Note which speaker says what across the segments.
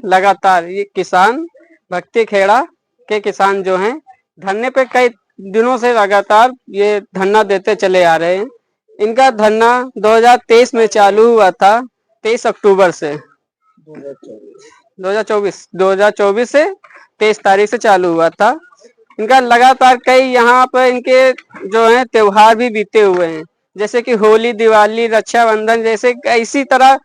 Speaker 1: लगातार ये किसान भक्ति खेड़ा के किसान जो हैं धरने पे कई दिनों से लगातार ये धरना देते चले आ रहे हैं। इनका धरना 2023 में चालू हुआ था, 23 अक्टूबर से 2024 से 23 तारीख से चालू हुआ था। इनका लगातार कई यहाँ पर इनके जो है त्योहार भी बीते हुए हैं, जैसे कि होली, दिवाली, रक्षाबंधन, जैसे इसी तरह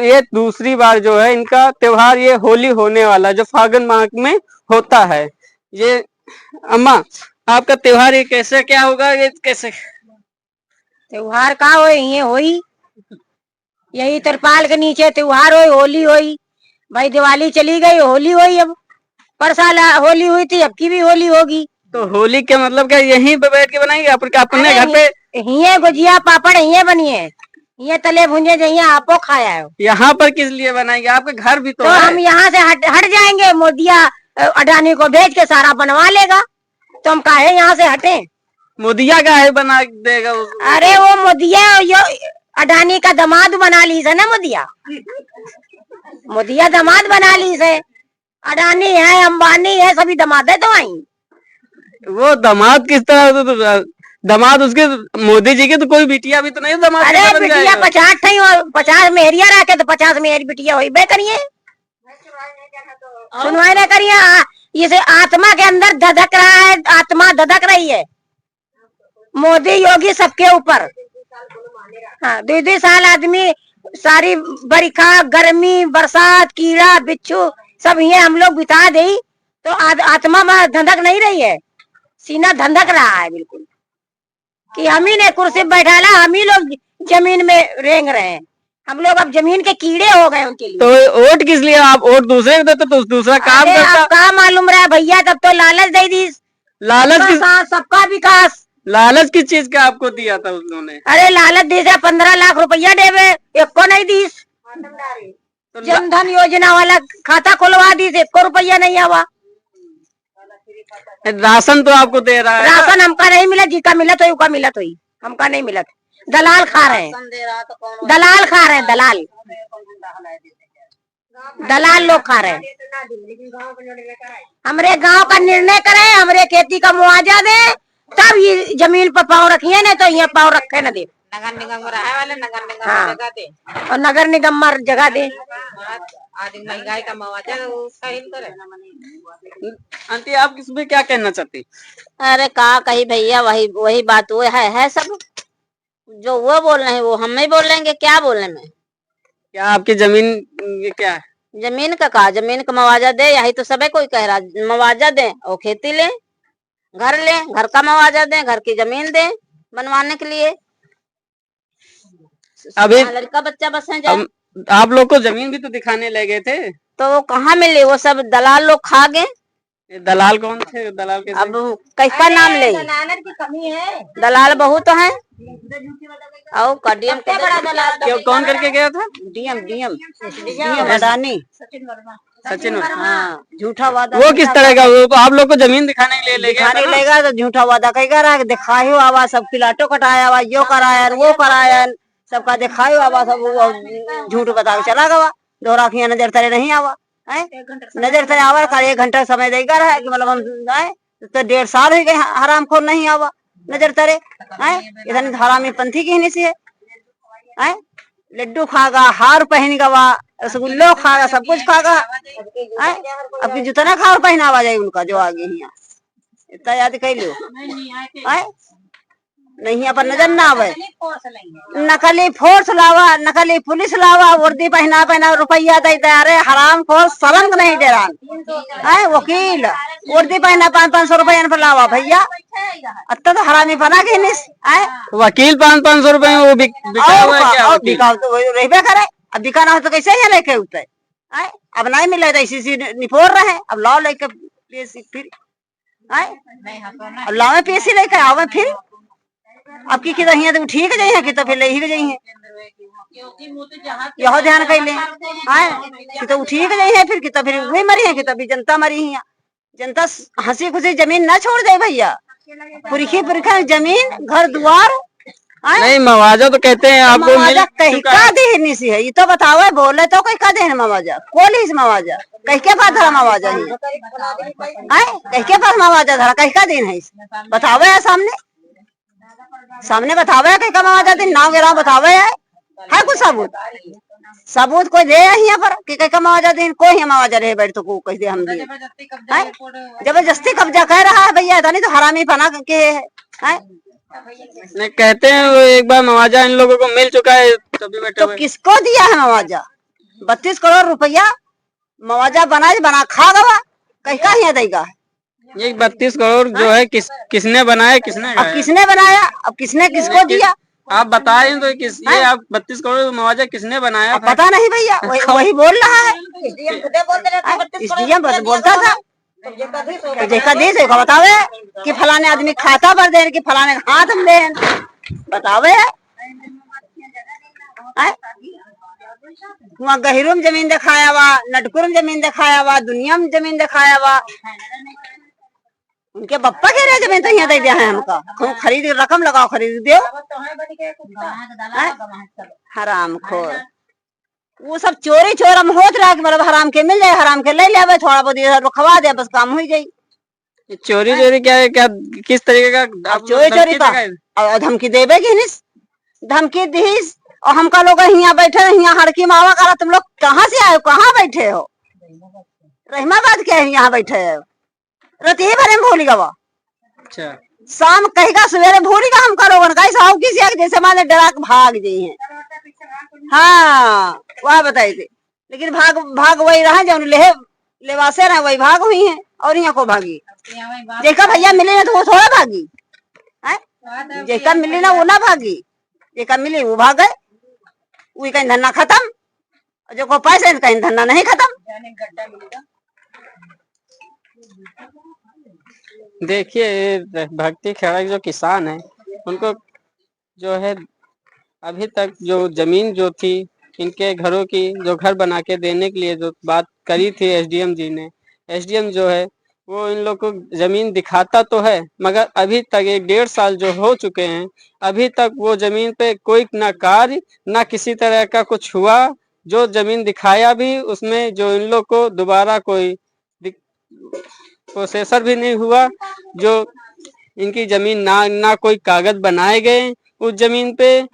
Speaker 1: ये दूसरी बार जो है इनका त्योहार ये होली होने वाला जो फागुन माह में होता है। ये अम्मा आपका त्योहार ये कैसे क्या होगा, ये कैसे
Speaker 2: त्योहार का हो ये होई यही तिरपाल के नीचे त्योहार होई, होली होई भाई। दिवाली चली गई, होली होई। अब पर साल होली हुई थी, अब की भी होली होगी।
Speaker 1: तो होली के मतलब क्या यहीं पे बैठ के बनाएंगे अपने घर पे?
Speaker 2: ये गुजिया पापड़ ये बनिए, ये तले भुंजे जइए आपो खाया है।
Speaker 1: यहाँ पर किस लिए बनाएंगे? आपके घर भी तो है।
Speaker 2: हम यहाँ से हट जाएंगे, मोदिया अडानी को भेज के सारा बनवा लेगा, तो हम काहे यहाँ से हटे?
Speaker 1: मोदिया का है बना देगा
Speaker 2: अरे वो मोदिया अडानी का दामाद बना ली है ना, मोदिया दामाद बना ली है। अडानी है, अंबानी है, सभी दामाद है। तो आई
Speaker 1: वो दामाद किस तरह तो दामाद उसके मोदी जी के तो कोई बिटिया भी तो नहीं दामाद।
Speaker 2: अरे बिटिया 50 थी और 50 मेहरिया रखे तो 50 मेहरी बिटिया हुई बे करिए, सुनवाई ना करिए। इसे आत्मा के अंदर धधक रहा है, आत्मा धधक रही है मोदी योगी सबके ऊपर। हाँ, 2 साल आदमी सारी बरिखा, गर्मी, बरसात, कीड़ा बिच्छू सब ये हम लोग बिता दे, तो आत्मा में धंधक नहीं रही है, सीना धंधक रहा है बिल्कुल कि हम ही ने कुर्सी बैठाला, हम ही लोग जमीन में रेंग रहे हैं। हम लोग अब जमीन के कीड़े हो गए उनके लिए।
Speaker 1: तो वोट किस लिए? आप वोट दूसरे को देते तो दूसरा काम करता।
Speaker 2: क्या मालूम रहा भैया, तब तो लालच दे दी।
Speaker 1: लालच
Speaker 2: सबका विकास।
Speaker 1: लालच किस चीज का आपको दिया था उन्होंने?
Speaker 2: अरे लालच दी 15 लाख रुपया देवे, एक को नहीं दी। तो जनधन योजना वाला खाता खुलवा दी, 1 को रुपया नहीं आवा।
Speaker 1: राशन तो आपको दे रहा है।
Speaker 2: राशन हमका नहीं मिला, जिका मिला तो उका मिला, तो ही हमका नहीं मिला। दलाल खा रहे हैं, दलाल खा रहे हैं, दलाल लोग खा रहे हैं। हमरे गांव का निर्णय करे, हमरे खेती का मुआवजा दे, तब ये जमीन पर पाँव रखिए, नहीं तो ये पाँव रखे न दे। नगर निगम रहा वाले नगर निगम जगह दे, और नगर निगम मर जगह दे। आज महंगाई का मुआवजा करे।
Speaker 1: आंटी आप इसमें क्या कहना चाहती?
Speaker 3: अरे का कही भैया, वही बात वो है सब जो वो बोल रहे हैं वो हम नहीं बोल लेंगे, क्या बोलने में।
Speaker 1: क्या आपकी जमीन ये क्या है?
Speaker 3: जमीन का कहा, जमीन का मुआवजा दे, यही तो सबे कोई कह रहा, मुआवजा दे और खेती ले, घर ले, घर का मुआवजा दे, घर की जमीन दे बनवाने के लिए।
Speaker 1: अभी
Speaker 3: लड़का बच्चा बस है जाए।
Speaker 1: आप लोग को जमीन भी तो दिखाने ले गए थे,
Speaker 3: तो वो कहाँ मिली? वो सब दलाल लोग खा गए।
Speaker 1: दलाल कौन थे? दलाल कैसे?
Speaker 3: अब कैसा नाम ले?
Speaker 2: दलाल की कमी है,
Speaker 3: दलाल बहुत है। और का डीएम बड़ा दलाल
Speaker 1: कौन करके गया था?
Speaker 3: डीएम अडानी,
Speaker 1: सचिन।
Speaker 3: हाँ, झूठा वादा।
Speaker 1: वो किस तरह का? वो आप लोग को जमीन दिखाने के लिए
Speaker 3: दिखाने लेगा तो झूठा वादा कई रहा, दिखायो आवा, सब प्लाटो कटाया हुआ, यो कराया वो कराया, सबका दिखायो आवा, सब झूठ बता के चला गवा। दोहरा की नजर तरे नहीं आवा है, नजर तरे आवा का 1 घंटा समय देगा रहा कि मतलब हम तो 1.5 साल हो गए हराम खोर नहीं आवा नजर तरे है। इतनी हरामी पंथी की नहीं सी है। लड्डू खागा, हार पहन गवा, रसगुल्लो खागा, सब कुछ खागा। अब जितना खार पहनावा जाए उनका जो आगे ही इतना याद कर लो नहीं, यहाँ पर नजर ना आवे। नकली फोर्स लावा, नकली पुलिस लावा, वर्दी पहना रुपया देते। अरे हराम खोर सलंग नहीं दे रहा है। वकील वर्दी पहना 500 रुपया पर लावा भैया, अत्ता तो हरामी बना के नहीं।
Speaker 1: वकील 500 रुपए में वो बिका हुआ है क्या?
Speaker 2: बिका तो रहबे करे, अब बिका ना हो तो कैसे यहाँ लेके उठते? अब नहीं मिले तो इसी निपोर रहे, अब लाओ लेके फिर अब लाओ पेशी लेके आवे फिर। अब की किधर तो ठीक जाइए कि तो फिर ले ही जाइए, यह ध्यान कर ले कि तो ठीक जाइए फिर कि तो फिर वही मरी है कि तभी जनता मरी है। जनता हंसी खुशी जमीन ना छोड़ दे भैया, पुरखी पुरखा जमीन घर द्वार
Speaker 1: नहीं मुआवजा तो कहते हैं आपको मिल
Speaker 3: मुआवजा कहीं
Speaker 1: चुका
Speaker 3: का
Speaker 1: है।
Speaker 3: देनी सी है, ये तो बताओ बोले तो कहीं का देन मुआवजा कोली मुआवजा कहीं के पास धरा मुआवजा ही कहीं के पास मुआवजा धरा कहीं का दिन है बतावे है सामने बतावे कहीं का मुआवजा दिन नाव गिराव बतावे है कुछ सबूत कोई दे यहाँ पर कि कहीं का मुआवजा दिन कोई मुआवजा रहे बैठ तो को कह दे हम दिए जबरदस्ती कब्जा कर रहा है भैया नहीं तो हरामी पना के है
Speaker 1: नहीं कहते हैं वो एक बार मुआवजा इन लोगों को मिल चुका है तभी बैठे
Speaker 3: तो
Speaker 1: हुए।
Speaker 3: किसको दिया है मुआवजा 32 करोड़ रुपया मुआवजा बना खा गवा कहीं का यहाँ देगा
Speaker 1: ये 32 करोड़ जो है किसने बनाया किसने
Speaker 3: अब
Speaker 1: खाया?
Speaker 3: किसने बनाया अब किसने किसको दिया
Speaker 1: आप बता रहे हैं तो ये आप 32 करोड़ मुआवजा किसने बनाया
Speaker 3: अब पता नहीं भैया वही बोल रहा है SDM बोलता था तो देखा दे देखो बतावे कि फलाने आदमी खाता भर दे कि फलाने हाथ में दे बतावे वहाँ गहिरुम जमीन दिखाया हुआ नटकुरम जमीन दिखाया हुआ दुनिया में जमीन दिखाया हुआ उनके बप्पा के रहे जमीन तो यहाँ दे दिया है हमका हम खरीद रकम लगाओ खरीद दो हराम खोर वो सब चोरी चोर हम होत रहा कि मतलब हराम के मिल जाए हराम के ले ले थोड़ा बहुत खवा दे बस काम हो जाये
Speaker 1: चोरी चोरी क्या है क्या किस तरीके का
Speaker 3: अब चोरी का और धमकी देवे की धमकी दीस और हमका लोग यहाँ बैठे यहाँ हड़की मावा करा तुम लोग कहाँ से आए कहाँ बैठे हो रहीमाबाद के यहाँ बैठे हो रती भरे में भूली गवा
Speaker 1: अच्छा
Speaker 3: शाम कहेगा सवेरे भूली का हमका लोगन का साहब किसी जैसे माने डरा के भाग जाई है हाँ वह बताई थी लेकिन भाग वही रहा जो लेवासे रहा वही भाग हुई है और यहाँ को भागी जेका भैया मिले ना तो वो थोड़ा भागी जेका मिली ना वो ना भागी जेका मिली वो भाग गए वही कहीं धन्ना खत्म जो को पैसे कहीं धन्ना नहीं खत्म
Speaker 1: देखिए भक्ति खेड़ा के जो किसान है उनको जो है अभी तक जो जमीन जो थी इनके घरों की जो घर बना के देने के लिए जो बात करी थी एसडीएम जी ने एसडीएम जो है वो इन लोग को जमीन दिखाता तो है मगर अभी तक 1.5 साल जो हो चुके हैं अभी तक वो जमीन पे कोई ना कार्य ना किसी तरह का कुछ हुआ जो जमीन दिखाया भी उसमें जो इन लोग को दोबारा कोई प्रोसेसर भी नहीं हुआ जो इनकी जमीन ना कोई कागज बनाए गए उस जमीन पे